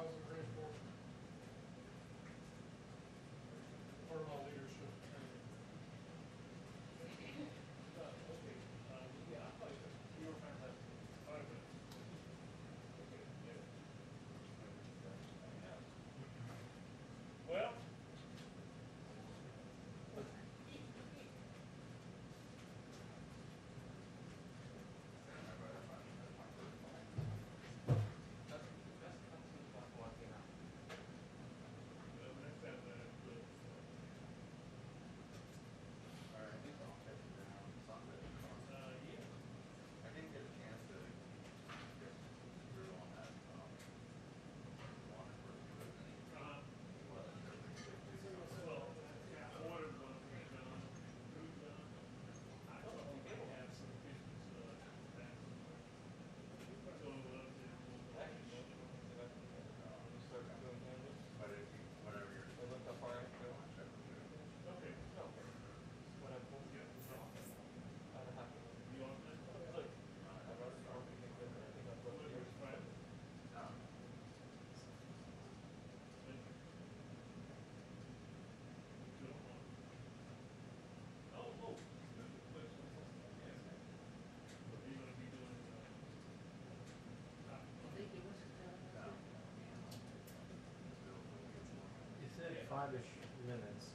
housing transport. Part of my leadership training. Okay, yeah, I thought you were trying to have 5 minutes. Okay, yeah. Well. I didn't get a chance to get through on that. Wanted for it to any. Well, ordered one from John. I don't know if they have some pictures back. So But if you, whatever you're. okay. When I pulled Yeah. I don't have to. You on that? Look, I wrote it down because I think I've got yours. Right. Oh. What are you going to be doing? You said 5-ish minutes.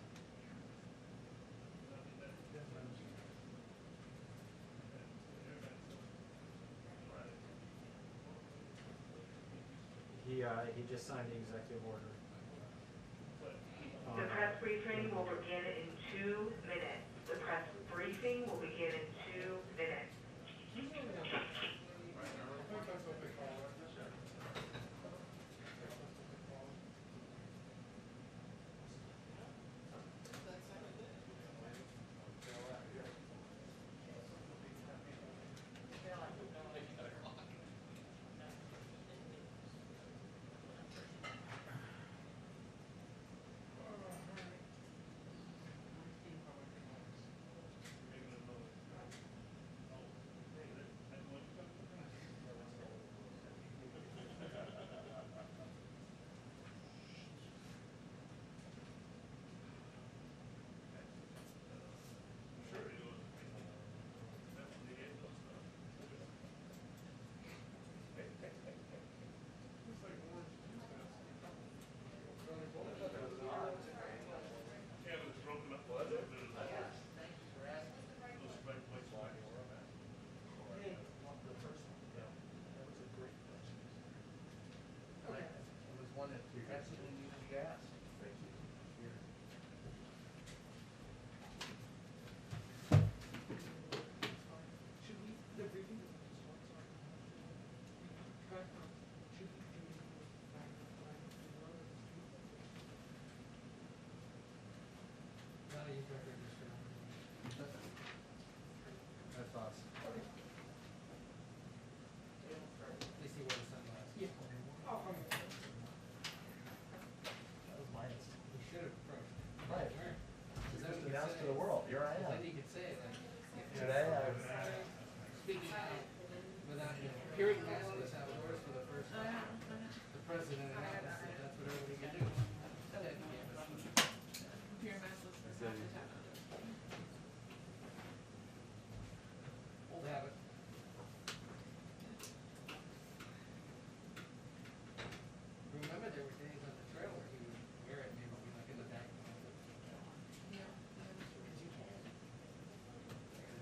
He just signed the executive order. The press briefing will begin in 2 minutes. The press briefing will begin in 2 minutes. I think that's what they call it. Sure, it was. Definitely get those stuff. It's like orange juice. Yeah, it was broken up. Was it? Thank you for asking. Those right places. The first one, yeah. That was a great question. It was one that absolutely needed to be asked. Thank you. Here. Should we, the briefing is just one, sorry. Should we do it back Not a record That's awesome. At least he wore the sunglasses. Yeah. Oh, That was my instinct. We should have approached. Right. Because then Just we announced could to say- the world, here I am. Then you could say it. Today I've Speaking out without hearing maskless outdoors for the first time. The president announced that that's what everybody can do. Compare massless for So- Old habit. Remember there were days on the trail where he would wear it and he would be like in the back. Yeah. Because you can.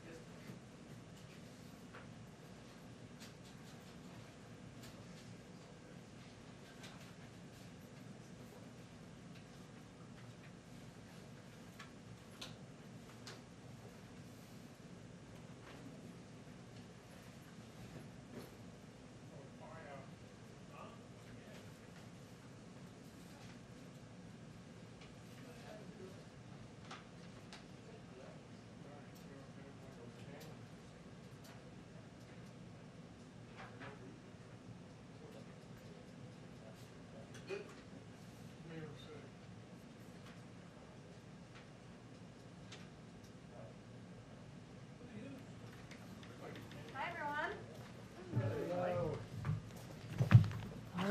Just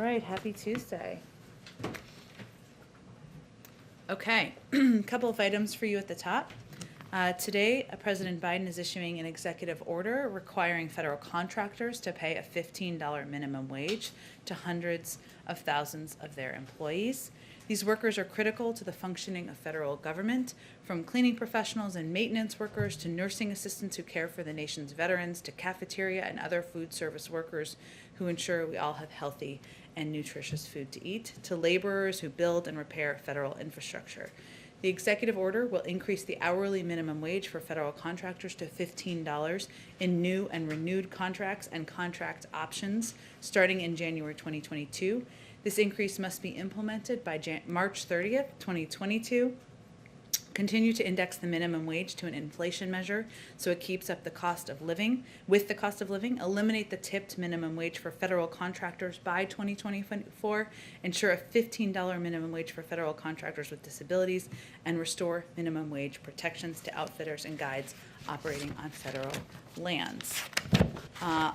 right, happy Tuesday. Okay, couple of items for you at the top. Today, President Biden is issuing an executive order requiring federal contractors to pay a $15 minimum wage to hundreds of thousands of their employees. These workers are critical to the functioning of federal government, from cleaning professionals and maintenance workers to nursing assistants who care for the nation's veterans to cafeteria and other food service workers who ensure we all have healthy and nutritious food to eat, to laborers who build and repair federal infrastructure. The executive order will increase the hourly minimum wage for federal contractors to $15 in new and renewed contracts and contract options starting in January 2022. This increase must be implemented by March 30th, 2022. Continue to index the minimum wage to an inflation measure so it keeps up the cost of living. With the cost of living, eliminate the tipped minimum wage for federal contractors by 2024. Ensure a $15 minimum wage for federal contractors with disabilities, and restore minimum wage protections to outfitters and guides operating on federal lands.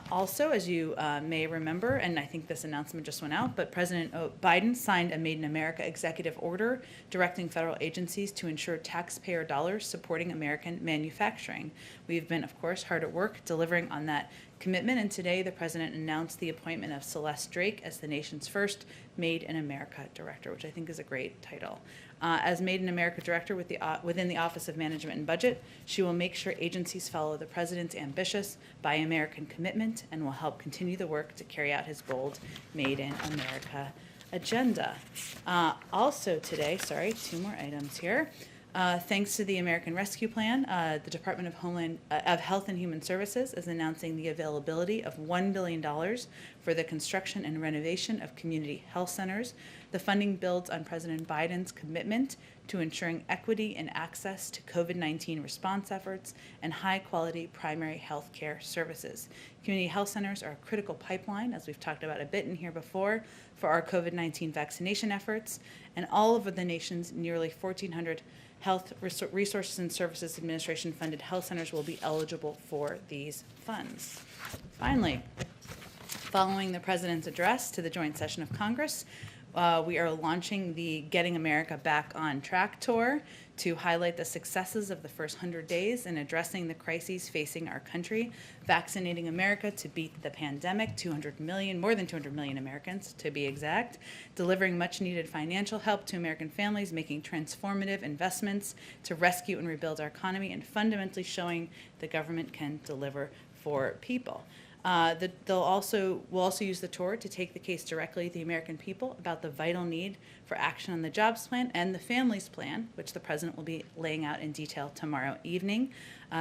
Also, as you may remember, and I think this announcement just went out, but President Biden signed a Made in America executive order directing federal agencies to ensure taxpayer dollars supporting American manufacturing. We've been, of course, hard at work delivering on that commitment, and today the President announced the appointment of Celeste Drake as the nation's first Made in America director, which I think is a great title. As Made in America director within the Office of Management and Budget, she will make sure agencies follow the President's ambitious Buy American commitment and will help continue the work to carry out his bold Made in America agenda. Also today, two more items here. Thanks to the American Rescue Plan, the Department of Health and Human Services is announcing the availability of $1 billion for the construction and renovation of community health centers. The funding builds on President Biden's commitment to ensuring equity and access to COVID-19 response efforts and high-quality primary health care services. Community health centers are a critical pipeline, as we've talked about a bit in here before, for our COVID-19 vaccination efforts, and all over the nation's nearly 1,400 Health Resources and Services Administration funded health centers will be eligible for these funds. Finally, following the President's address to the joint session of Congress, we are launching the Getting America Back on Track tour to highlight the successes of the first 100 days in addressing the crises facing our country, vaccinating America to beat the pandemic, more than 200 million Americans to be exact, delivering much needed financial help to American families, making transformative investments to rescue and rebuild our economy, and fundamentally showing the government can deliver for people. We'll also use the tour to take the case directly to the American people about the vital need for action on the jobs plan and the families plan, which the President will be laying out in detail tomorrow evening,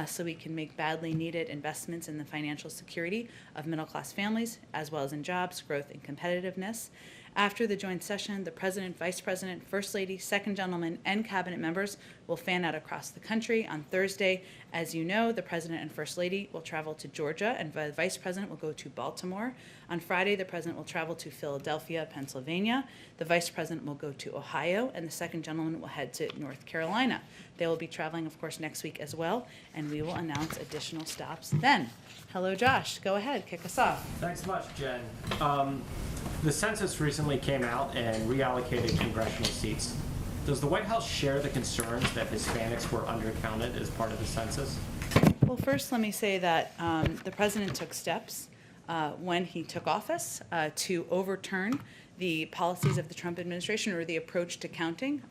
so we can make badly needed investments in the financial security of middle-class families, as well as in jobs, growth, and competitiveness. After the joint session, the President, Vice President, First Lady, Second Gentleman, and Cabinet members will fan out across the country. On Thursday, as you know, the President and First Lady will travel to Georgia, and the Vice President will go to Baltimore. On Friday, the President will travel to Philadelphia, Pennsylvania. The Vice President will go to Ohio, and the Second Gentleman will head to North Carolina. They will be traveling, of course, next week as well, and we will announce additional stops then. Hello, Josh. Go ahead. Kick us off. Thanks much, Jen. The Census recently came out and reallocated congressional seats. Does the White House share the concerns that Hispanics were undercounted as part of the census? Well, first, let me say that the President took steps when he took office to overturn the policies of the Trump administration, or the approach to counting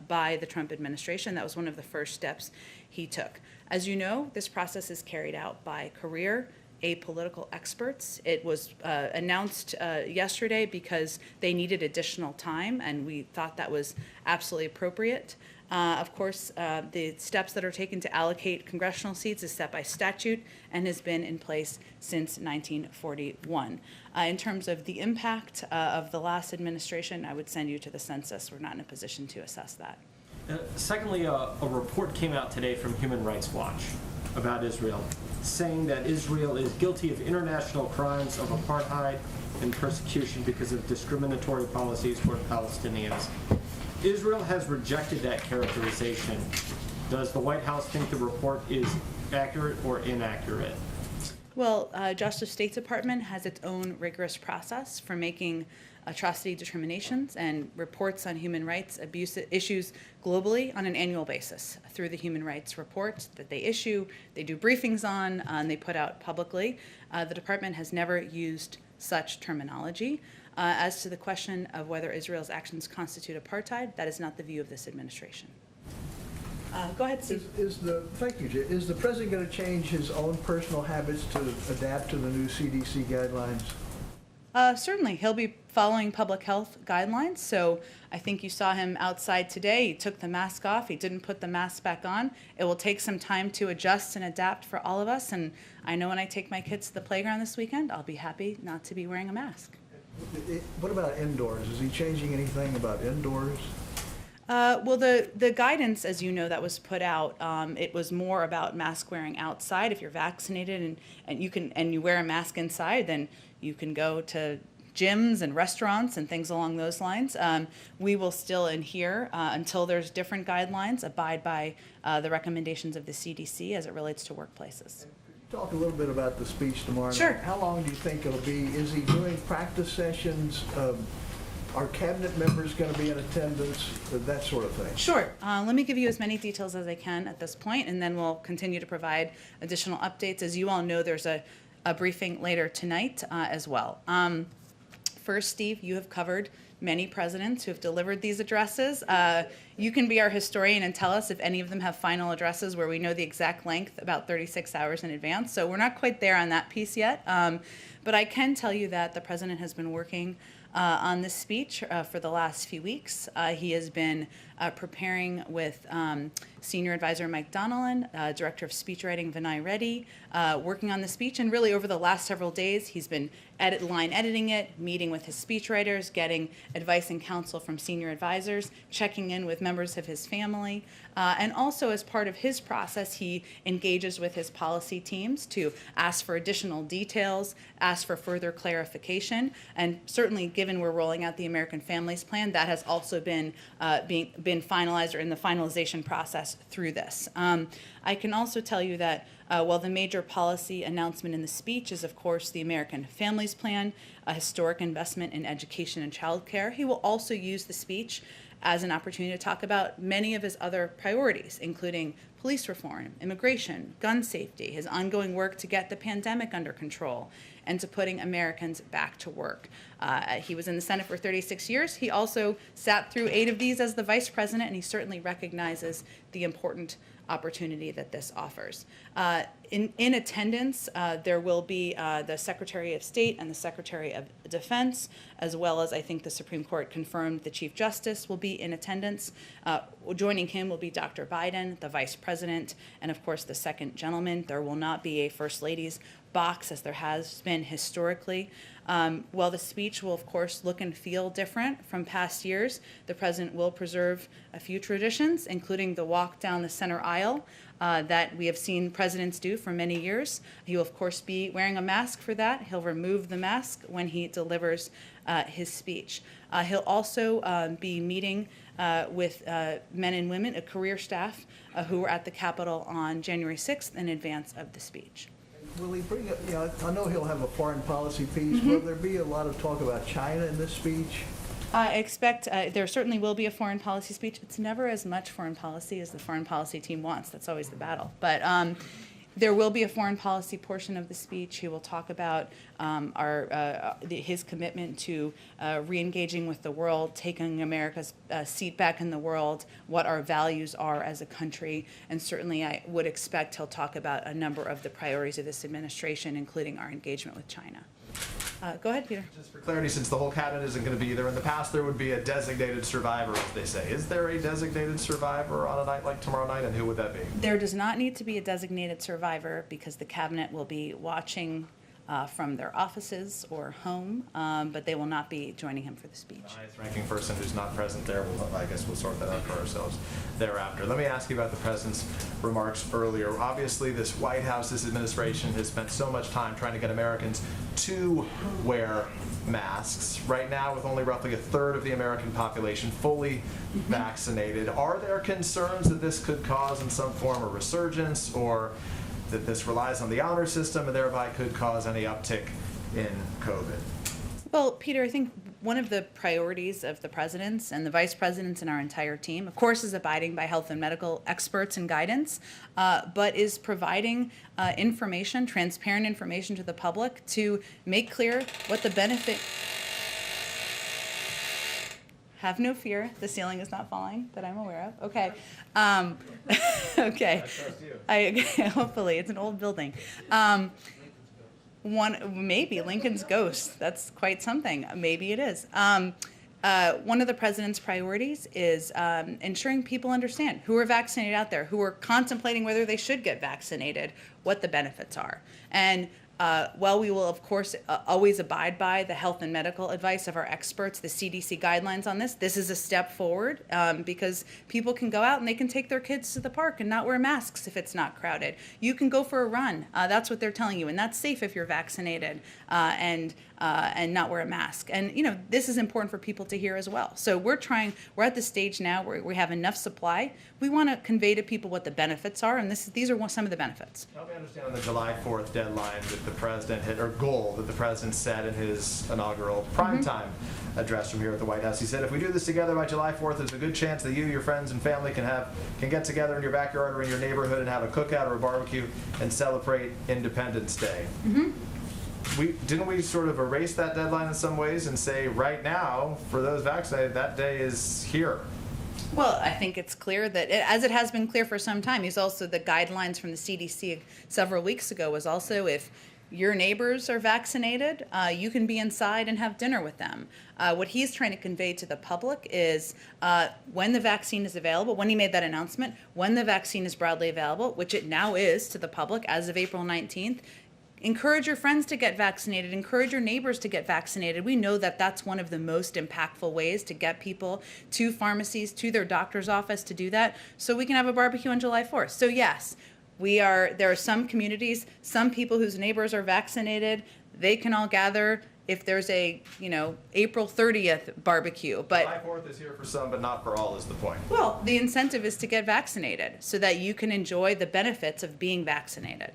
by the Trump administration. That was one of the first steps he took. As you know, this process is carried out by career apolitical experts. It was announced yesterday because they needed additional time, and we thought that was absolutely appropriate. Of course, the steps that are taken to allocate congressional seats is set by statute and has been in place since 1941. In terms of the impact of the last administration, I would send you to the census. We're not in a position to assess that. Secondly, a report came out today from Human Rights Watch about Israel, saying that Israel is guilty of international crimes of apartheid and persecution because of discriminatory policies toward Palestinians. Israel has rejected that characterization. Does the White House think the report is accurate or inaccurate? Well, Justice State Department has its own rigorous process for making atrocity determinations and reports on human rights abuse issues globally on an annual basis through the human rights reports that they issue, they do briefings on, and they put out publicly. The department has never used such terminology. As to the question of whether Israel's actions constitute apartheid, that is not the view of this administration. Go ahead, Steve. Thank you, Jay. Is the president going to change his own personal habits to adapt to the new CDC guidelines? Certainly. He'll be following public health guidelines. So I think you saw him outside today. He took the mask off. He didn't put the mask back on. It will take some time to adjust and adapt for all of us. And I know when I take my kids to the playground this weekend, I'll be happy not to be wearing a mask. What about indoors? Is he changing anything about indoors? Well, the guidance, as you know, that was put out, it was more about mask wearing outside. If you're vaccinated and you wear a mask inside, then you can go to gyms and restaurants and things along those lines. We will still adhere until there's different guidelines, abide by the recommendations of the CDC as it relates to workplaces. Talk a little bit about the speech tomorrow night. Sure. How long do you think it'll be? Is he doing practice sessions? Are cabinet members going to be in attendance? That sort of thing. Sure. Let me give you as many details as I can at this point, and then we'll continue to provide additional updates. As you all know, there's a briefing later tonight as well. First, Steve, you have covered many presidents who have delivered these addresses. You can be our historian and tell us if any of them have final addresses where we know the exact length about 36 hours in advance. So we're not quite there on that piece yet. But I can tell you that the president has been working on this speech for the last few weeks. He has been preparing with Senior Advisor Mike Donnellan, Director of Speechwriting Vinay Reddy, working on the speech. And really over the last several days, he's been line editing it, meeting with his speechwriters, getting advice and counsel from senior advisors, checking in with members of his family. And also as part of his process, he engages with his policy teams to ask for additional details, ask for further clarification. And certainly given we're rolling out the American Families Plan, that has also been finalized or in the finalization process through this. I can also tell you that while the major policy announcement in the speech is, of course, the American Families Plan, a historic investment in education and childcare, he will also use the speech as an opportunity to talk about many of his other priorities, including police reform, immigration, gun safety, his ongoing work to get the pandemic under control, and to putting Americans back to work. He was in the Senate for 36 years. He also sat through 8 of these as the vice president, and he certainly recognizes the important opportunity that this offers. In attendance, there will be the Secretary of State and the Secretary of Defense, as well as I think the Supreme Court confirmed the Chief Justice will be in attendance. Joining him will be Dr. Biden, the Vice President, and of course the second gentleman. There will not be a First Lady's box as there has been historically. While the speech will, of course, look and feel different from past years, the president will preserve a few traditions, including the walk down the center aisle that we have seen presidents do for many years. He will, of course, be wearing a mask for that. He'll remove the mask when he delivers his speech. He'll also be meeting with men and women, a career staff who were at the Capitol on January 6th in advance of the speech. Will he bring up, I know he'll have a foreign policy piece. Will there be a lot of talk about China in this speech? I expect there certainly will be a foreign policy speech. It's never as much foreign policy as the foreign policy team wants. That's always the battle. But there will be a foreign policy portion of the speech. He will talk about his commitment to re-engaging with the world, taking America's seat back in the world, what our values are as a country, and certainly I would expect he'll talk about a number of the priorities of this administration, including our engagement with China. Go ahead, Peter. Just for clarity, since the whole cabinet isn't going to be there, in the past there would be a designated survivor, as they say. Is there a designated survivor on a night like tomorrow night, and who would that be? There does not need to be a designated survivor because the cabinet will be watching from their offices or home, but they will not be joining him for the speech. The highest ranking person who's not present there, I guess we'll sort that out for ourselves thereafter. Let me ask you about the president's remarks earlier. Obviously, this White House, this administration has spent so much time trying to get Americans to wear masks. Right now, with only roughly a third of the American population fully vaccinated, are there concerns that this could cause in some form a resurgence or that this relies on the honor system and thereby could cause any uptick in COVID. Well, Peter, I think one of the priorities of the presidents and the vice presidents and our entire team, of course, is abiding by health and medical experts and guidance, but is providing information, transparent information to the public to make clear what the benefit. Have no fear, the ceiling is not falling that I'm aware of. Okay. Okay. I trust you. Hopefully, it's an old building. Maybe Lincoln's ghost. That's quite something. Maybe it is. One of the president's priorities is ensuring people understand who are vaccinated out there, who are contemplating whether they should get vaccinated, what the benefits are. And while we will, of course, always abide by the health and medical advice of our experts, the CDC guidelines on this is a step forward because people can go out and they can take their kids to the park and not wear masks if it's not crowded. You can go for a run. That's what they're telling you, and that's safe if you're vaccinated and not wear a mask. And this is important for people to hear as well. So we're at the stage now where we have enough supply. We want to convey to people what the benefits are, and these are some of the benefits. Help me understand on the July 4th deadline that the president hit, or goal that the president set in his inaugural primetime address from here at the White House. He said, if we do this together by July 4th, there's a good chance that you, your friends, and family can get together in your backyard or in your neighborhood and have a cookout or a barbecue and celebrate Independence Day. Didn't we sort of erase that deadline in some ways and say right now, for those vaccinated, that day is here? Well, I think it's clear that, as it has been clear for some time, the guidelines from the CDC several weeks ago was also if your neighbors are vaccinated, you can be inside and have dinner with them. What he's trying to convey to the public is when the vaccine is available, when he made that announcement, when the vaccine is broadly available, which it now is to the public as of April 19th, encourage your friends to get vaccinated. Encourage your neighbors to get vaccinated. We know that that's one of the most impactful ways to get people to pharmacies, to their doctor's office to do that, so we can have a barbecue on July 4th. So yes, there are some communities, some people whose neighbors are vaccinated. They can all gather if there's a, April 30th barbecue. But July 4th is here for some, but not for all is the point. Well, the incentive is to get vaccinated so that you can enjoy the benefits of being vaccinated.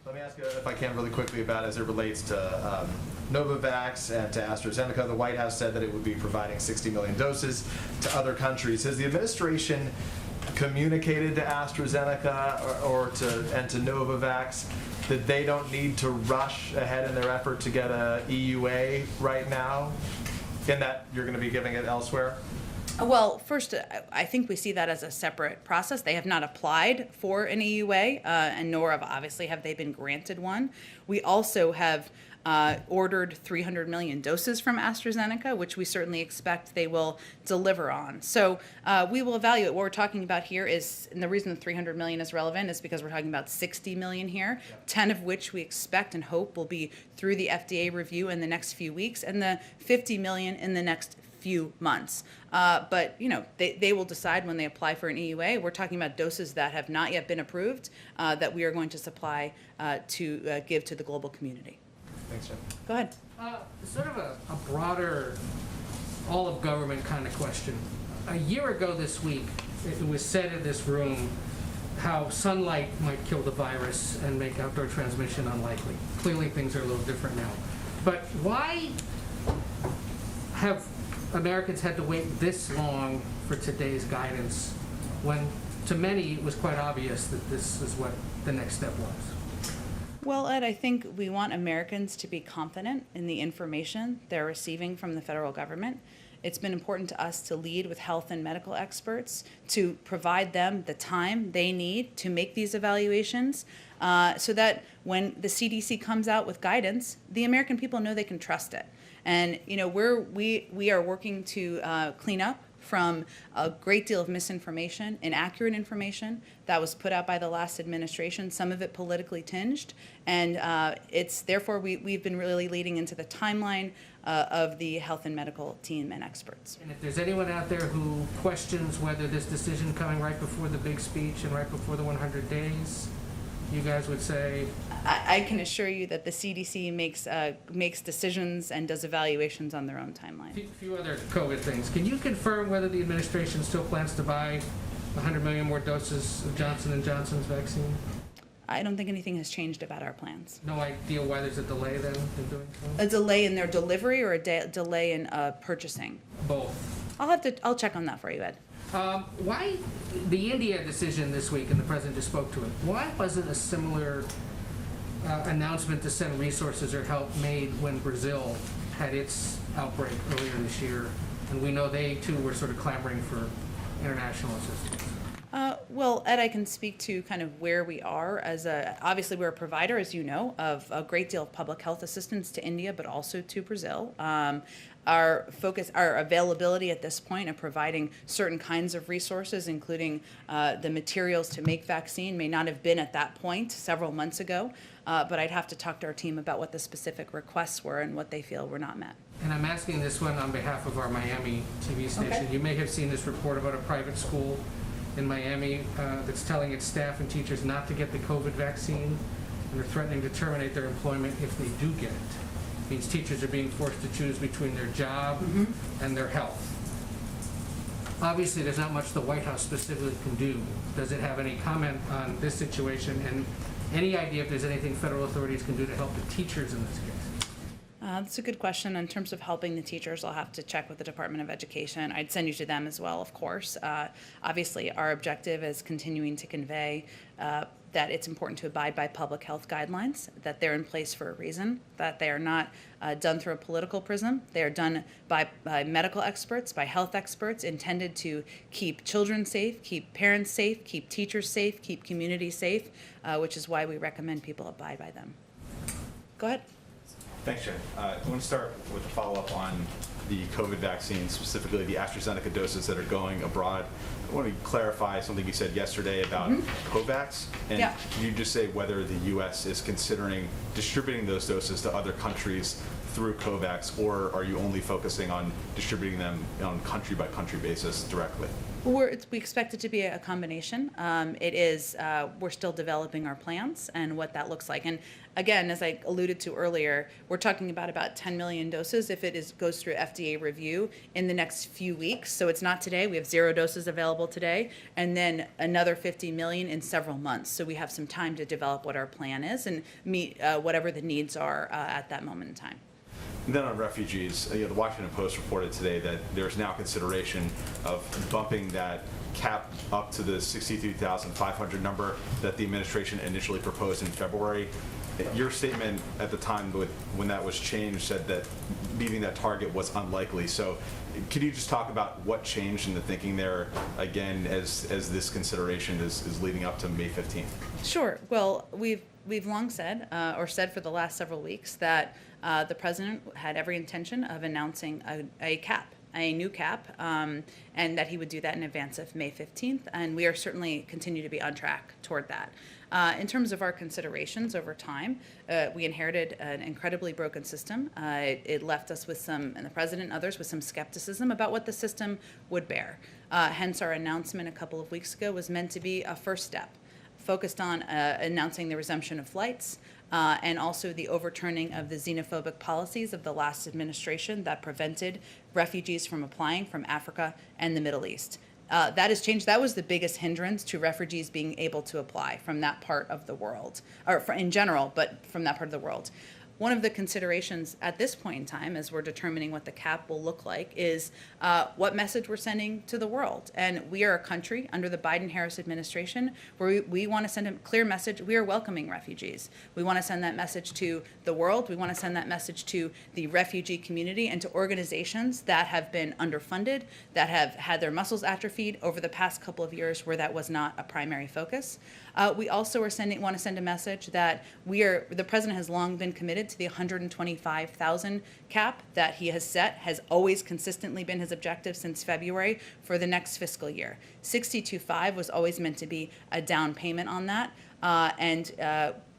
Let me ask you, if I can, really quickly about as it relates to Novavax and to AstraZeneca. The White House said that it would be providing 60 million doses to other countries. Has the administration communicated to AstraZeneca and to Novavax that they don't need to rush ahead in their effort to get a EUA right now, in that you're going to be giving it elsewhere? Well, first, I think we see that as a separate process. They have not applied for an EUA, and nor obviously have they been granted one. We also have ordered 300 million doses from AstraZeneca, which we certainly expect they will deliver on. So we will evaluate. What we're talking about here is, and the reason the 300 million is relevant is because we're talking about 60 million here, 10 of which we expect and hope will be through the FDA review in the next few weeks, and the 50 million in the next few months. But they will decide when they apply for an EUA. We're talking about doses that have not yet been approved that we are going to supply to give to the global community. Thanks, Jim. Go ahead. Sort of a broader, all of government kind of question. A year ago this week, it was said in this room how sunlight might kill the virus and make outdoor transmission unlikely. Clearly things are a little different now. But why have Americans had to wait this long for today's guidance when to many it was quite obvious that this is what the next step was? Well, Ed, I think we want Americans to be confident in the information they're receiving from the federal government. It's been important to us to lead with health and medical experts, to provide them the time they need to make these evaluations, so that when the CDC comes out with guidance, the American people know they can trust it. And we are working to clean up from a great deal of misinformation, inaccurate information that was put out by the last administration, some of it politically tinged, and it's therefore we've been really leading into the timeline of the health and medical team and experts. And if there's anyone out there who questions whether this decision coming right before the big speech and right before the 100 days, you guys would say? I can assure you that the CDC makes decisions and does evaluations on their own timeline. A few other COVID things. Can you confirm whether the administration still plans to buy 100 million more doses of Johnson & Johnson's vaccine? I don't think anything has changed about our plans. No idea why there's a delay then in doing so? A delay in their delivery or a delay in purchasing? Both. I'll check on that for you, Ed. Why, the India decision this week, and the president just spoke to it, why wasn't a similar announcement to send resources or help made when Brazil had its outbreak earlier this year? And we know they too were sort of clamoring for international assistance. Well, Ed, I can speak to kind of where we are obviously we're a provider, as you know, of a great deal of public health assistance to India, but also to Brazil. Our focus, our availability at this point of providing certain kinds of resources, including the materials to make vaccine, may not have been at that point several months ago, but I'd have to talk to our team about what the specific requests were and what they feel were not met. And I'm asking this one on behalf of our Miami TV station. Okay. You may have seen this report about a private school in Miami that's telling its staff and teachers not to get the COVID vaccine, and they're threatening to terminate their employment if they do get it. It means teachers are being forced to choose between their job and their health. Obviously, there's not much the White House specifically can do. Does it have any comment on this situation, and any idea if there's anything federal authorities can do to help the teachers in this case? That's a good question. In terms of helping the teachers, I'll have to check with the Department of Education. I'd send you to them as well, of course. Obviously, our objective is continuing to convey that it's important to abide by public health guidelines, that they're in place for a reason, that they are not done through a political prism. They are done by medical experts, by health experts, intended to keep children safe, keep parents safe, keep teachers safe, keep communities safe, which is why we recommend people abide by them. Go ahead. Thanks, Jen. I want to start with a follow-up on the COVID vaccine, specifically the AstraZeneca doses that are going abroad. I want to clarify something you said yesterday about COVAX. And Yeah. can you just say whether the U.S. is considering distributing those doses to other countries through COVAX, or are you only focusing on distributing them on country-by-country basis directly? We expect it to be a combination. We're still developing our plans and what that looks like. And again, as I alluded to earlier, we're talking about 10 million doses if it goes through FDA review in the next few weeks. So it's not today. We have 0 doses available today, and then another 50 million in several months. So we have some time to develop what our plan is and meet whatever the needs are at that moment in time. And then on refugees, the Washington Post reported today that there's now consideration of bumping that cap up to the 63,500 number that the administration initially proposed in February. Your statement at the time when that was changed said that meeting that target was unlikely. So could you just talk about what changed in the thinking there, again, as this consideration is leading up to May 15th? Sure. Well, we've long said, or said for the last several weeks, that the president had every intention of announcing a cap, a new cap, and that he would do that in advance of May 15th. And we are certainly continue to be on track toward that. In terms of our considerations over time, we inherited an incredibly broken system. It left us with and the president and others, with some skepticism about what the system would bear. Hence, our announcement a couple of weeks ago was meant to be a first step, focused on announcing the resumption of flights, and also the overturning of the xenophobic policies of the last administration that prevented refugees from applying from Africa and the Middle East. That has changed. That was the biggest hindrance to refugees being able to apply from that part of the world, or in general, but from that part of the world. One of the considerations at this point in time, as we're determining what the cap will look like, is what message we're sending to the world. And we are a country under the Biden-Harris administration where we want to send a clear message. We are welcoming refugees. We want to send that message to the world. We want to send that message to the refugee community and to organizations that have been underfunded, that have had their muscles atrophied over the past couple of years where that was not a primary focus. We also want to send a message that the president has long been committed to the 125,000 cap that he has set, has always consistently been his objective since February for the next fiscal year. 62.5 was always meant to be a down payment on that.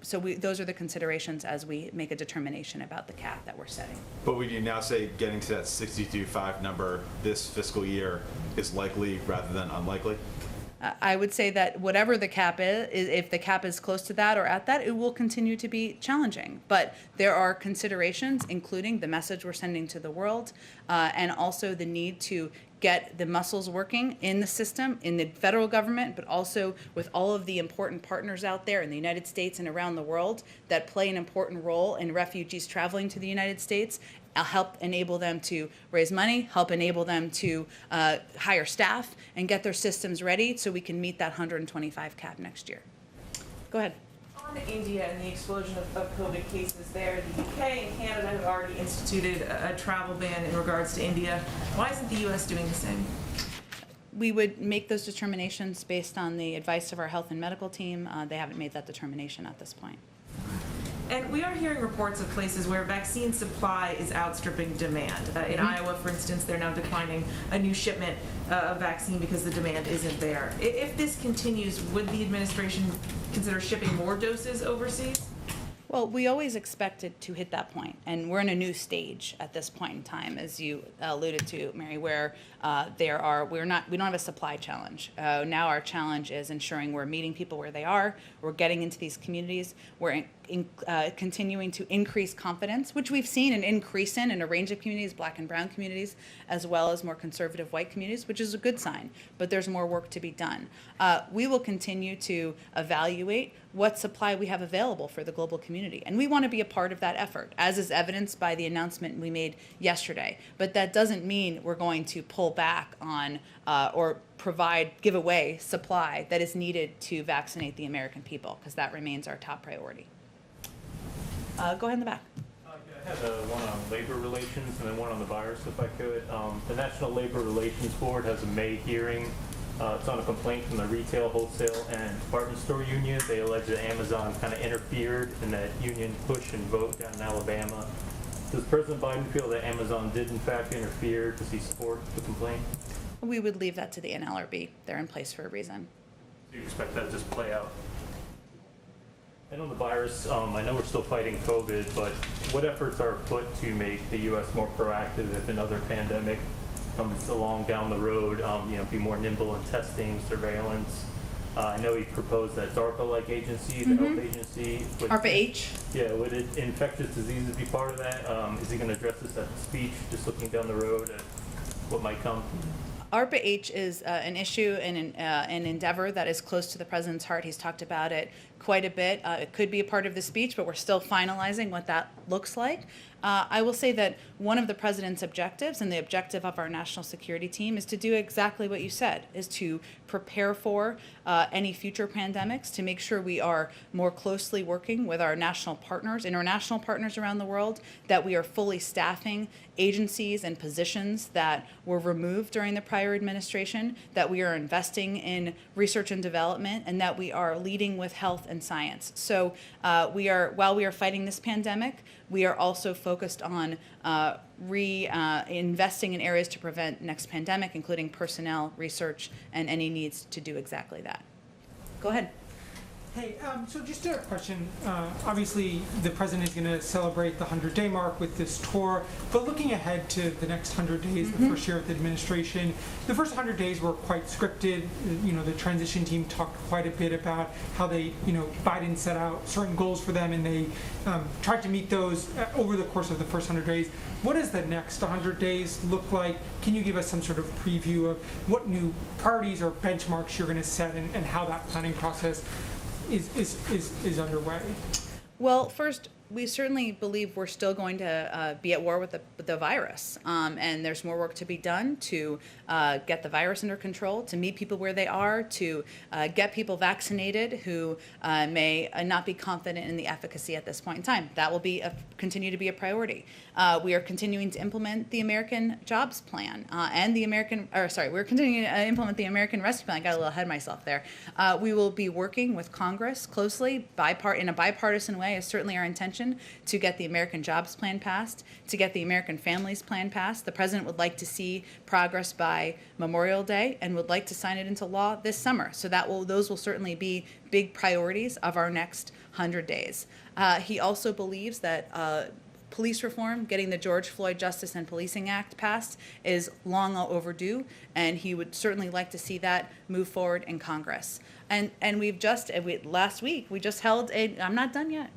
So those are the considerations as we make a determination about the cap that we're setting. But would you now say getting to that 62.5 number this fiscal year is likely rather than unlikely? I would say that whatever the cap is, if the cap is close to that or at that, it will continue to be challenging. But there are considerations, including the message we're sending to the world, and also the need to get the muscles working in the system, in the federal government, but also with all of the important partners out there in the United States and around the world that play an important role in refugees traveling to the United States. I'll help enable them to raise money, help enable them to hire staff, and get their systems ready so we can meet that 125 cap next year. Go ahead. On India and the explosion of COVID cases there, the UK and Canada have already instituted a travel ban in regards to India. Why isn't the US doing the same? We would make those determinations based on the advice of our health and medical team. They haven't made that determination at this point. And we are hearing reports of places where vaccine supply is outstripping demand. In Iowa, for instance, they're now declining a new shipment of vaccine because the demand isn't there. If this continues, would the administration consider shipping more doses overseas? Well, we always expected to hit that point, and we're in a new stage at this point in time, as you alluded to, Mary, where we don't have a supply challenge. Now our challenge is ensuring we're meeting people where they are, we're getting into these communities, we're continuing to increase confidence, which we've seen an increase in a range of communities, black and brown communities, as well as more conservative white communities, which is a good sign, but there's more work to be done. We will continue to evaluate what supply we have available for the global community, and we want to be a part of that effort, as is evidenced by the announcement we made yesterday. But that doesn't mean we're going to pull back on or give away supply that is needed to vaccinate the American people, because that remains our top priority. Go ahead in the back. I had one on labor relations and then one on the virus, if I could. The National Labor Relations Board has a May hearing. It's on a complaint from the retail, wholesale, and department store union. They allege that Amazon kind of interfered in that union push and vote down in Alabama. Does President Biden feel that Amazon did in fact interfere? Does he support the complaint? We would leave that to the NLRB. They're in place for a reason. Do you expect that to just play out? And on the virus, I know we're still fighting COVID, but what efforts are put to make the U.S. more proactive if another pandemic comes along down the road, be more nimble in testing, surveillance? I know he proposed that DARPA-like agency, the health agency. ARPA-H? Yeah, would infectious diseases be part of that? Is he going to address this at the speech, just looking down the road at what might come? ARPA-H is an issue and an endeavor that is close to the president's heart. He's talked about it quite a bit. It could be a part of the speech, but we're still finalizing what that looks like. I will say that one of the president's objectives and the objective of our national security team is to do exactly what you said, is to prepare for any future pandemics, to make sure we are more closely working with our national partners, international partners around the world, that we are fully staffing agencies and positions that were removed during the prior administration, that we are investing in research and development, and that we are leading with health and science. So while we are fighting this pandemic, we are also focused on investing in areas to prevent next pandemic, including personnel, research, and any needs to do exactly that. Go ahead. Hey, so just a question. Obviously, the president is going to celebrate the 100-day mark with this tour, but looking ahead to the next 100 days, the first year of the administration, the first 100 days were quite scripted. The transition team talked quite a bit about how they, Biden set out certain goals for them, and they tried to meet those over the course of the first 100 days. What does the next 100 days look like? Can you give us some sort of preview of what new priorities or benchmarks you're going to set and how that planning process is underway? Well, first, we certainly believe we're still going to be at war with the virus, and there's more work to be done to get the virus under control, to meet people where they are, to get people vaccinated who may not be confident in the efficacy at this point in time. That will continue to be a priority. We are continuing to implement the American Jobs Plan we're continuing to implement the American Rescue Plan. I got a little ahead of myself there. We will be working with Congress closely, in a bipartisan way, is certainly our intention, to get the American Jobs Plan passed, to get the American Families Plan passed. The president would like to see progress by Memorial Day and would like to sign it into law this summer. So those will certainly be big priorities of our next 100 days. He also believes that Police reform, getting the George Floyd Justice and Policing Act passed, is long overdue, and he would certainly like to see that move forward in Congress. And last week we just held I'm not done yet.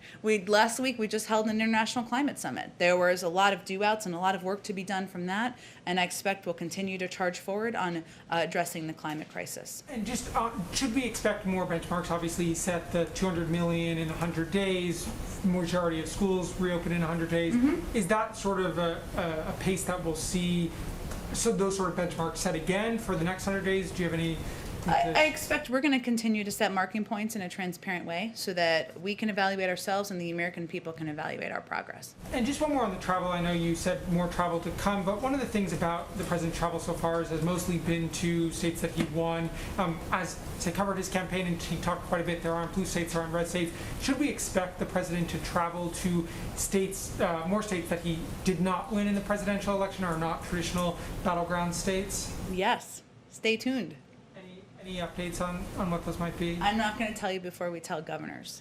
Last week we just held an international climate summit. There was a lot of do-outs and a lot of work to be done from that, and I expect we'll continue to charge forward on addressing the climate crisis. And just, should we expect more benchmarks? Obviously, you set the 200 million in 100 days, majority of schools reopen in 100 days. Is that sort of a pace that we'll see, so those sort of benchmarks set again for the next 100 days? Do you have any? I expect we're going to continue to set marking points in a transparent way so that we can evaluate ourselves and the American people can evaluate our progress. And just one more on the travel. I know you said more travel to come, but one of the things about the president's travel so far has mostly been to states that he won. As I covered his campaign and he talked quite a bit, there aren't blue states, there aren't red states. Should we expect the president to travel to states, more states that he did not win in the presidential election, or not traditional battleground states? Yes. Stay tuned. Any updates on what those might be? I'm not going to tell you before we tell governors.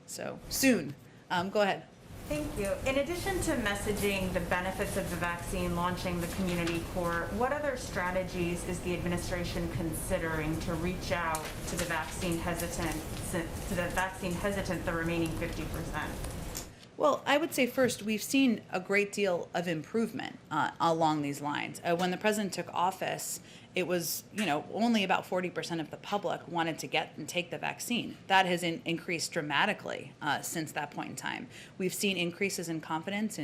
So soon. Go ahead. Thank you. In addition to messaging the benefits of the vaccine, launching the community core, what other strategies is the administration considering to reach out to the vaccine hesitant, the remaining 50%? Well, I would say first, we've seen a great deal of improvement along these lines. When the president took office, it was, only about 40% of the public wanted to get and take the vaccine. That has increased dramatically since that point in time. We've seen increases in confidence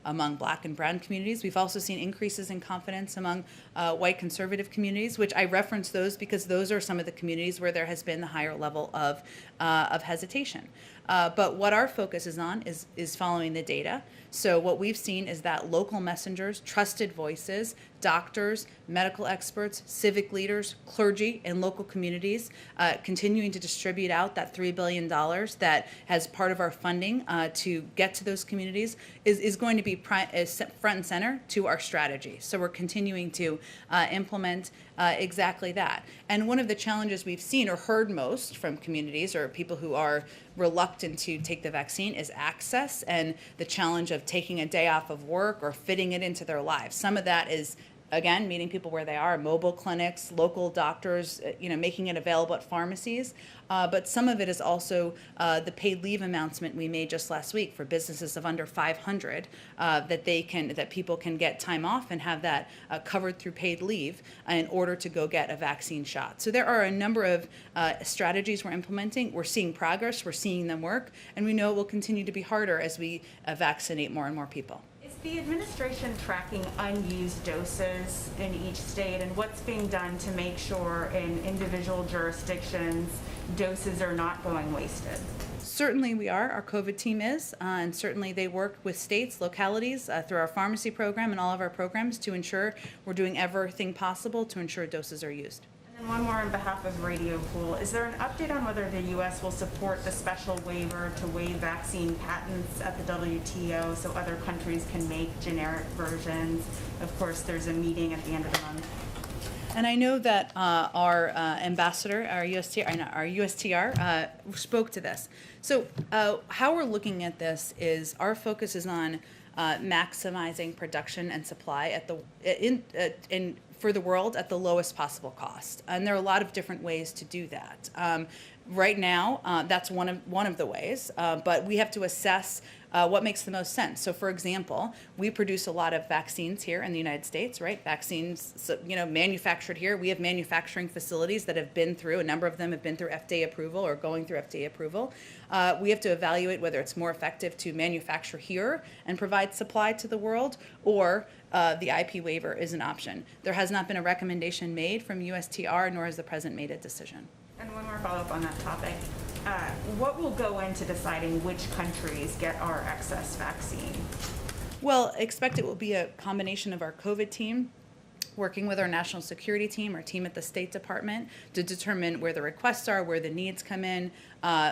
among Black and brown communities. We've also seen increases in confidence among white conservative communities, which I reference those because those are some of the communities where there has been the higher level of hesitation. But what our focus is on is following the data. So what we've seen is that local messengers, trusted voices, doctors, medical experts, civic leaders, clergy, and local communities continuing to distribute out that $3 billion that has part of our funding to get to those communities is going to be front and center to our strategy. So we're continuing to implement exactly that. And one of the challenges we've seen or heard most from communities or people who are reluctant to take the vaccine is access and the challenge of taking a day off of work or fitting it into their lives. Some of that is, again, meeting people where they are, mobile clinics, local doctors, making it available at pharmacies. But some of it is also the paid leave announcement we made just last week for businesses of under 500 that people can get time off and have that covered through paid leave in order to go get a vaccine shot. So there are a number of strategies we're implementing. We're seeing progress, we're seeing them work, and we know it will continue to be harder as we vaccinate more and more people. Is the administration tracking unused doses in each state, and what's being done to make sure in individual jurisdictions doses are not going wasted? Certainly we are. Our COVID team is, and certainly they work with states, localities, through our pharmacy program and all of our programs to ensure we're doing everything possible to ensure doses are used. And one more on behalf of Radio Pool. Is there an update on whether the U.S. will support the special waiver to waive vaccine patents at the WTO so other countries can make generic versions? Of course, there's a meeting at the end of the month. And I know that our ambassador, our USTR, spoke to this. So how we're looking at this is our focus is on maximizing production and supply for the world at the lowest possible cost. And there are a lot of different ways to do that. Right now, that's one of the ways, but we have to assess what makes the most sense. So, for example, we produce a lot of vaccines here in the United States, right? Vaccines, manufactured here. We have manufacturing facilities that have been through, a number of them have been through FDA approval or going through FDA approval. We have to evaluate whether it's more effective to manufacture here and provide supply to the world, or the IP waiver is an option. There has not been a recommendation made from USTR, nor has the President made a decision. And one more follow-up on that topic. What will go into deciding which countries get our excess vaccine? Well, expect it will be a combination of our COVID team, working with our national security team, our team at the State Department, to determine where the requests are, where the needs come in,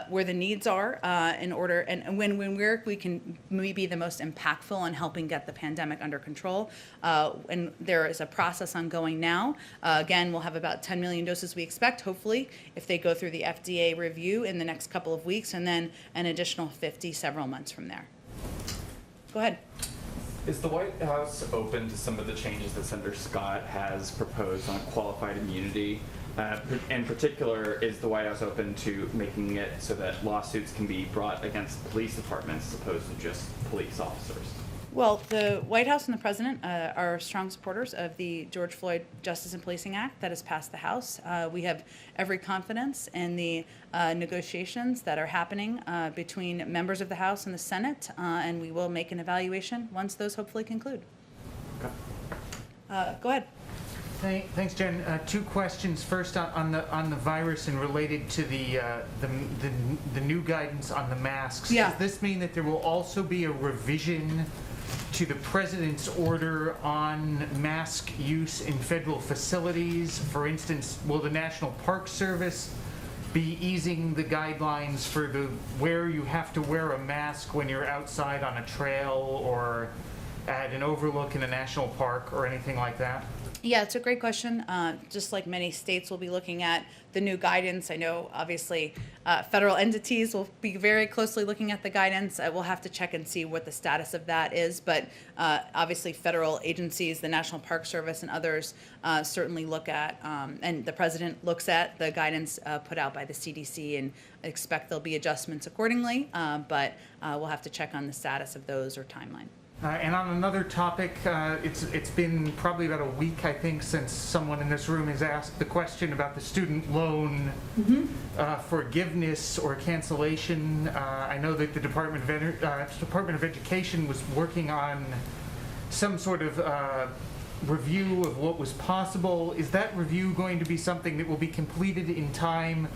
where the needs are, in order, and when we can be the most impactful on helping get the pandemic under control. And there is a process ongoing now. Again, we'll have about 10 million doses we expect, hopefully, if they go through the FDA review in the next couple of weeks, and then an additional 50 several months from there. Go ahead. Is the White House open to some of the changes that Senator Scott has proposed on qualified immunity? In particular, is the White House open to making it so that lawsuits can be brought against police departments as opposed to just police officers? Well, the White House and the President are strong supporters of the George Floyd Justice and Policing Act that has passed the House. We have every confidence in the negotiations that are happening between members of the House and the Senate, and we will make an evaluation once those hopefully conclude. Okay. Go ahead. Thanks, Jen. Two questions. First, on the virus and related to the new guidance on the masks. Yeah. Does this mean that there will also be a revision to the President's order on mask use in federal facilities? For instance, will the National Park Service be easing the guidelines for where you have to wear a mask when you're outside on a trail or at an overlook in a national park or anything like that? Yeah, it's a great question. Just like many states will be looking at the new guidance. I know, obviously, federal entities will be very closely looking at the guidance. We'll have to check and see what the status of that is. But obviously, federal agencies, the National Park Service and others certainly look at, and the President looks at the guidance put out by the CDC and expect there'll be adjustments accordingly. But we'll have to check on the status of those or timeline. And on another topic, it's been probably about a week, I think, since someone in this room has asked the question about the student loan forgiveness or cancellation. I know that the Department of Education was working on some sort of review of what was possible. Is that review going to be something that will be completed in time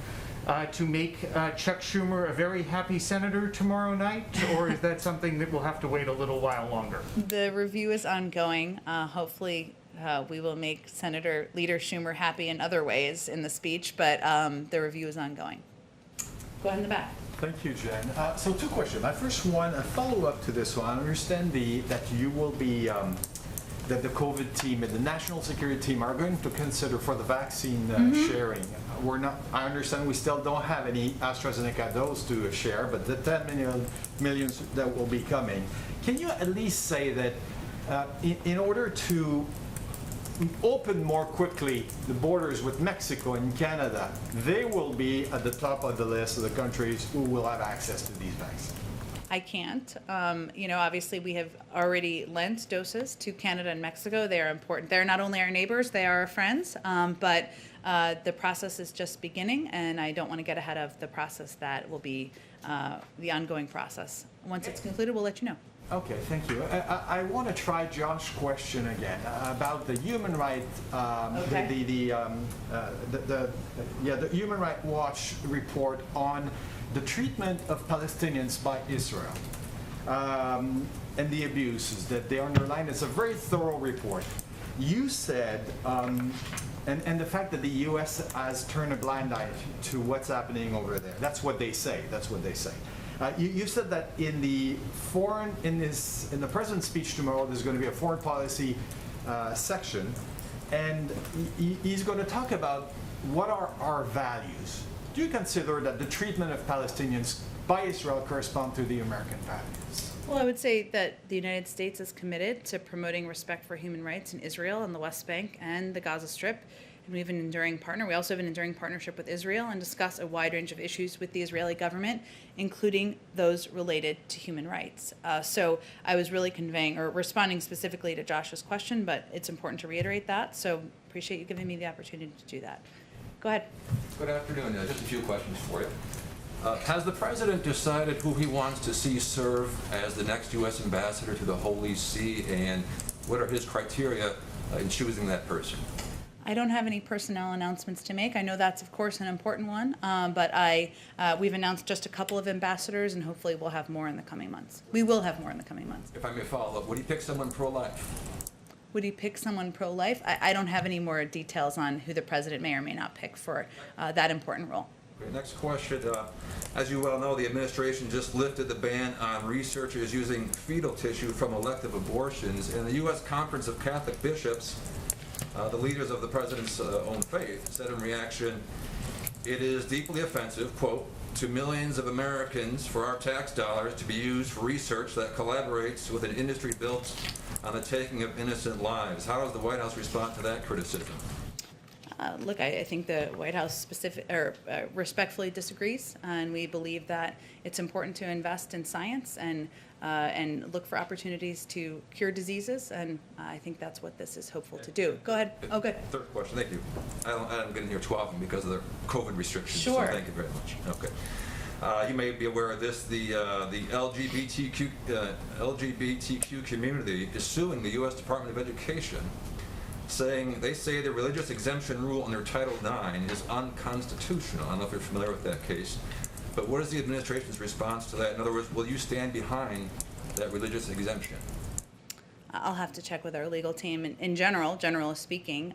to make Chuck Schumer a very happy senator tomorrow night, or is that something that will have to wait a little while longer? The review is ongoing. Hopefully, we will make Senator Leader Schumer happy in other ways in the speech, but the review is ongoing. Go ahead in the back. Thank you, Jen. So two questions. My first one, a follow-up to this one. I understand that you will be, that the COVID team and the national security team are going to consider for the vaccine sharing. I understand we still don't have any AstraZeneca dose to share, but the 10 million that will be coming. Can you at least say that in order to open more quickly the borders with Mexico and Canada, they will be at the top of the list of the countries who will have access to these vaccines? I can't. Obviously we have already lent doses to Canada and Mexico. They are important. They're not only our neighbors, they are our friends, but the process is just beginning, and I don't want to get ahead of the process that will be the ongoing process. Once it's concluded, we'll let you know. Okay, thank you. I want to try Josh's question again about the Human Rights, the Human Rights Watch report on the treatment of Palestinians by Israel and the abuses that they underline. It's a very thorough report. You said, and the fact that the U.S. has turned a blind eye to what's happening over there. That's what they say. That's what they say. You said that in the president's speech tomorrow, there's going to be a foreign policy section, and he's going to talk about what are our values. Do you consider that the treatment of Palestinians by Israel correspond to the American values? Well, I would say that the United States is committed to promoting respect for human rights in Israel and the West Bank and the Gaza Strip. And we have an enduring partner. We also have an enduring partnership with Israel and discuss a wide range of issues with the Israeli government, including those related to human rights. So I was really conveying or responding specifically to Josh's question, but it's important to reiterate that. So appreciate you giving me the opportunity to do that. Go ahead. Good afternoon. Just a few questions for you. Has the president decided who he wants to see serve as the next U.S. ambassador to the Holy See, and what are his criteria in choosing that person? I don't have any personnel announcements to make. I know that's, of course, an important one, but we've announced just a couple of ambassadors, and hopefully we'll have more in the coming months. We will have more in the coming months. If I may follow up, would he pick someone pro-life? Would he pick someone pro-life? I don't have any more details on who the president may or may not pick for that important role. Okay, next question. As you well know, the administration just lifted the ban on researchers using fetal tissue from elective abortions, and the U.S. Conference of Catholic Bishops, the leaders of the president's own faith, said in reaction, "It is deeply offensive, quote, to millions of Americans for our tax dollars to be used for research that collaborates with an industry built on the taking of innocent lives. How does the White House respond to that criticism? Look, I think the White House respectfully disagrees, and we believe that it's important to invest in science and look for opportunities to cure diseases, and I think that's what this is hopeful to do. Go ahead. Oh, good. Third question, thank you. I don't get in here too often because of the COVID restrictions. Sure. So thank you very much. Okay. You may be aware of this. The LGBTQ community is suing the U.S. Department of Education, saying they say the religious exemption rule under Title IX is unconstitutional. I don't know if you're familiar with that case, but what is the administration's response to that? In other words, will you stand behind that religious exemption? I'll have to check with our legal team. In generally speaking,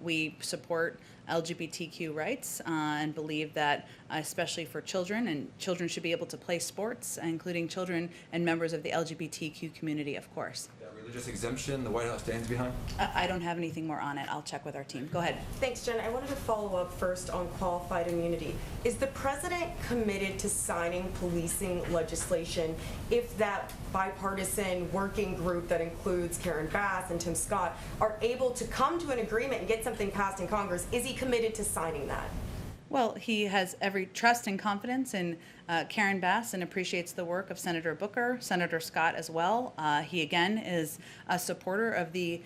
we support LGBTQ rights and believe that, especially for children, and children should be able to play sports, including children and members of the LGBTQ community, of course. That religious exemption the White House stands behind? I don't have anything more on it. I'll check with our team. Go ahead. Thanks, Jen. I wanted to follow up first on qualified immunity. Is the president committed to signing policing legislation if that bipartisan working group that includes Karen Bass and Tim Scott are able to come to an agreement and get something passed in Congress? Is he committed to signing that? Well, he has every trust and confidence in Karen Bass and appreciates the work of Senator Booker, Senator Scott as well. He, again, is a supporter of the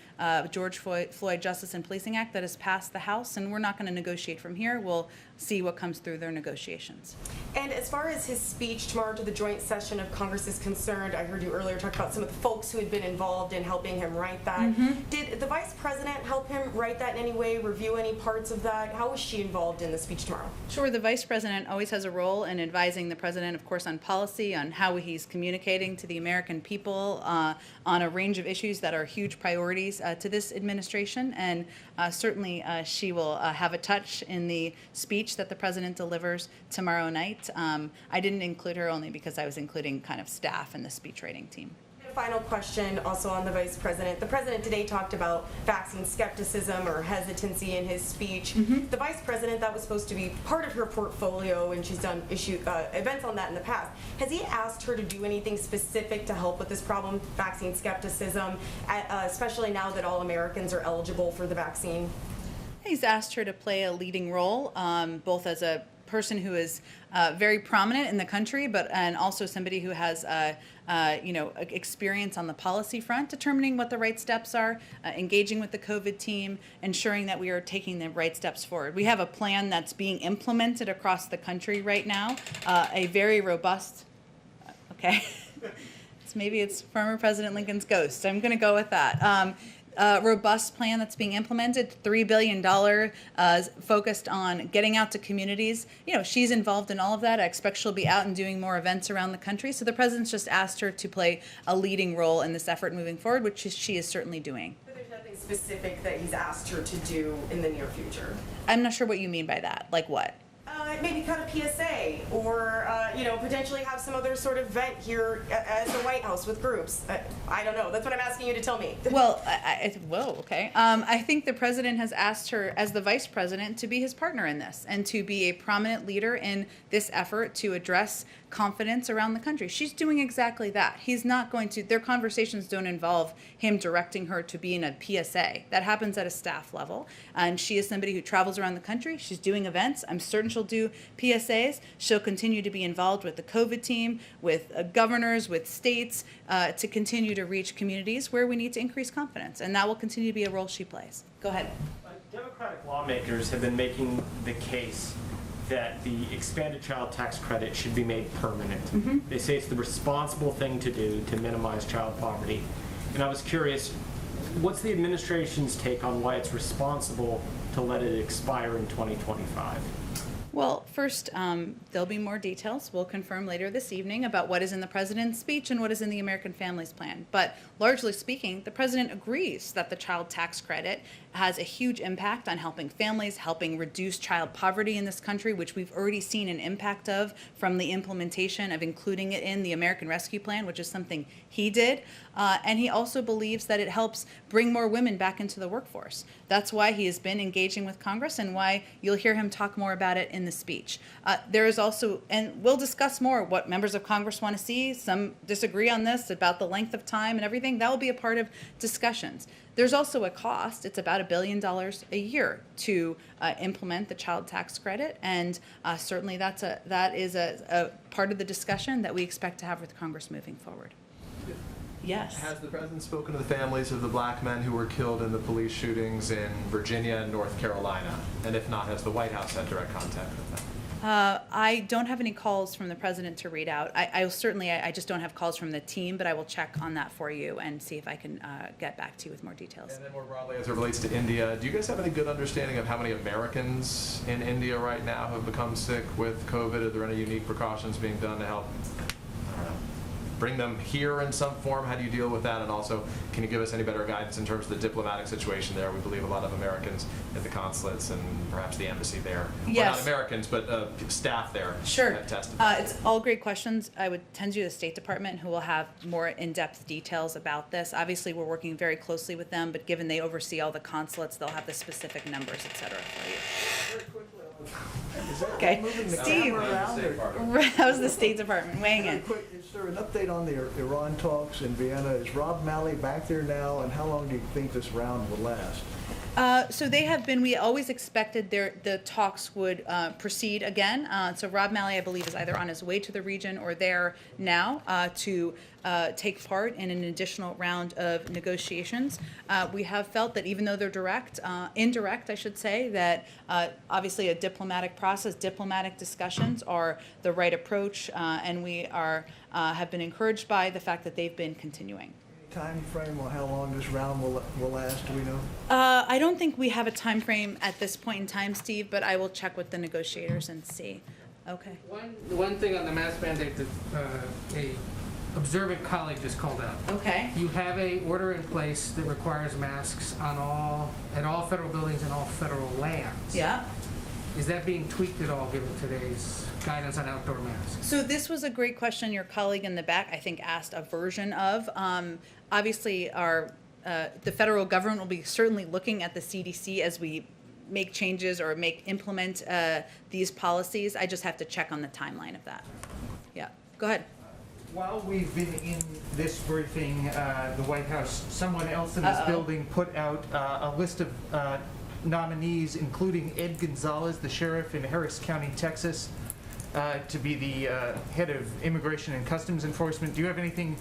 George Floyd Justice and Policing Act that has passed the House, and we're not going to negotiate from here. We'll see what comes through their negotiations. And as far as his speech tomorrow to the joint session of Congress is concerned, I heard you earlier talk about some of the folks who had been involved in helping him write that. Mm-hmm. Did the vice president help him write that in any way, review any parts of that? How was she involved in the speech tomorrow? Sure, the vice president always has a role in advising the president, of course, on policy, on how he's communicating to the American people on a range of issues that are huge priorities to this administration. And certainly she will have a touch in the speech that the president delivers tomorrow night. I didn't include her only because I was including kind of staff in the speech writing team. Final question also on the vice president. The president today talked about vaccine skepticism or hesitancy in his speech. Mm-hmm. The vice president, that was supposed to be part of her portfolio, and she's done events on that in the past. Has he asked her to do anything specific to help with this problem, vaccine skepticism, especially now that all Americans are eligible for the vaccine? He's asked her to play a leading role, both as a person who is very prominent in the country, and also somebody who has experience on the policy front, determining what the right steps are, engaging with the COVID team, ensuring that we are taking the right steps forward. We have a plan that's being implemented across the country right now, a very robust, okay, maybe it's former President Lincoln's ghost. I'm going to go with that. Robust plan that's being implemented, $3 billion focused on getting out to communities. She's involved in all of that. I expect she'll be out and doing more events around the country. So the president's just asked her to play a leading role in this effort moving forward, which she is certainly doing. But there's nothing specific that he's asked her to do in the near future? I'm not sure what you mean by that. Like what? Maybe cut a PSA or, potentially have some other sort of event here at the White House with groups. I don't know. That's what I'm asking you to tell me. Well, okay. I think the president has asked her, as the vice president, to be his partner in this and to be a prominent leader in this effort to address confidence around the country. She's doing exactly that. He's not going to, their conversations don't involve him directing her to be in a PSA. That happens at a staff level. And she is somebody who travels around the country. She's doing events. I'm certain she'll do PSAs. She'll continue to be involved with the COVID team, with governors, with states, to continue to reach communities where we need to increase confidence. And that will continue to be a role she plays. Go ahead. Democratic lawmakers have been making the case that the expanded child tax credit should be made permanent. Mm-hmm. They say it's the responsible thing to do to minimize child poverty. And I was curious, what's the administration's take on why it's responsible to let it expire in 2025? Well, first, there'll be more details. We'll confirm later this evening about what is in the president's speech and what is in the American Families Plan. But largely speaking, the president agrees that the child tax credit has a huge impact on helping families, helping reduce child poverty in this country, which we've already seen an impact of from the implementation of including it in the American Rescue Plan, which is something he did. And he also believes that it helps bring more women back into the workforce. That's why he has been engaging with Congress and why you'll hear him talk more about it in the speech. There is also, and we'll discuss more what members of Congress want to see. Some disagree on this about the length of time and everything. That will be a part of discussions. There's also a cost. It's about $1 billion a year to implement the child tax credit, and certainly that is a part of the discussion that we expect to have with Congress moving forward. Yes. Has the president spoken to the families of the black men who were killed in the police shootings in Virginia and North Carolina? And if not, has the White House had direct contact with them? I don't have any calls from the president to read out. I just don't have calls from the team, but I will check on that for you and see if I can get back to you with more details. And then more broadly, as it relates to India, do you guys have any good understanding of how many Americans in India right now have become sick with COVID? Are there any unique precautions being done to help, I don't know, bring them here in some form? How do you deal with that? And also, can you give us any better guidance in terms of the diplomatic situation there? We believe a lot of Americans at the consulates and perhaps the embassy there. Yes. Well, not Americans, but staff there Sure. have testified. It's all great questions. I would tend you to the State Department, who will have more in-depth details about this. Obviously, we're working very closely with them, but given they oversee all the consulates, they'll have the specific numbers, et cetera, for you. Very quickly, Okay, moving the Steve. camera around, or- That was the State Department weighing in. Very quick, is there an update on the Iran talks in Vienna? Is Rob Malley back there now, and how long do you think this round will last? So they have been, we always expected the talks would proceed again. So Rob Malley, I believe, is either on his way to the region or there now to take part in an additional round of negotiations. We have felt that even though they're indirect, I should say, that obviously a diplomatic process, diplomatic discussions are the right approach, and we have been encouraged by the fact that they've been continuing. Time frame on how long this round will last, do we know? I don't think we have a time frame at this point in time, Steve, but I will check with the negotiators and see. Okay. One thing on the mask mandate that a observant colleague just called out. Okay. You have a order in place that requires masks at all federal buildings and all federal lands. Yeah. Is that being tweaked at all given today's guidance on outdoor masks? So this was a great question. Your colleague in the back, I think, asked a version of. Obviously, the federal government will be certainly looking at the CDC as we make changes or implement these policies. I just have to check on the timeline of that. Yeah. Go ahead. While we've been in this briefing, the White House, someone else in this building put out a list of nominees, including Ed Gonzalez, the sheriff in Harris County, Texas, to be the head of Immigration and Customs Enforcement. Do you have anything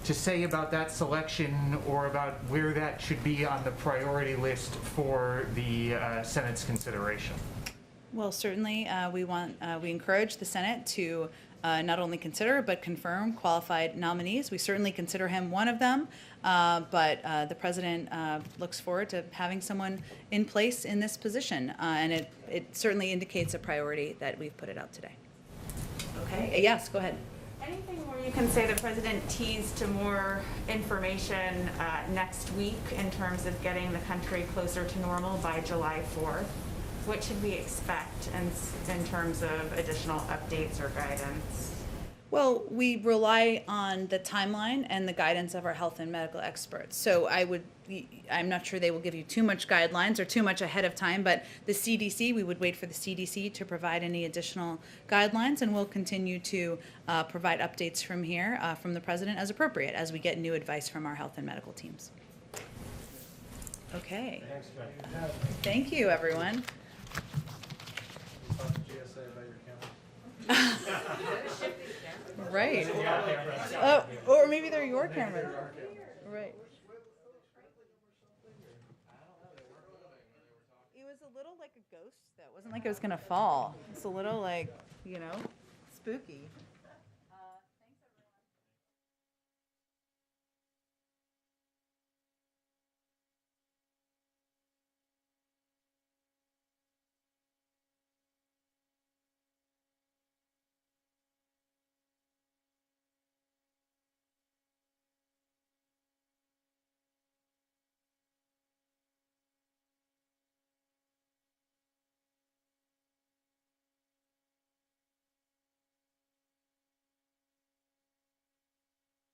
to say about that selection or about where that should be on the priority list for the Senate's consideration? Well, certainly we encourage the Senate to not only consider but confirm qualified nominees. We certainly consider him one of them, but the president looks forward to having someone in place in this position, and it certainly indicates a priority that we've put it out today. Okay. Yes, go ahead. Anything more you can say the president teased to more information next week in terms of getting the country closer to normal by July 4th? What should we expect in terms of additional updates or guidance? Well, we rely on the timeline and the guidance of our health and medical experts. So I'm not sure they will give you too much guidelines or too much ahead of time, but the CDC, we would wait for the CDC to provide any additional guidelines, and we'll continue to provide updates from here, from the president as appropriate, as we get new advice from our health and medical teams. Okay. Thank you, everyone. Right. Oh, or maybe they're your cameras. Right. It was a little like a ghost, though. It wasn't like it was gonna fall. It's a little like, spooky.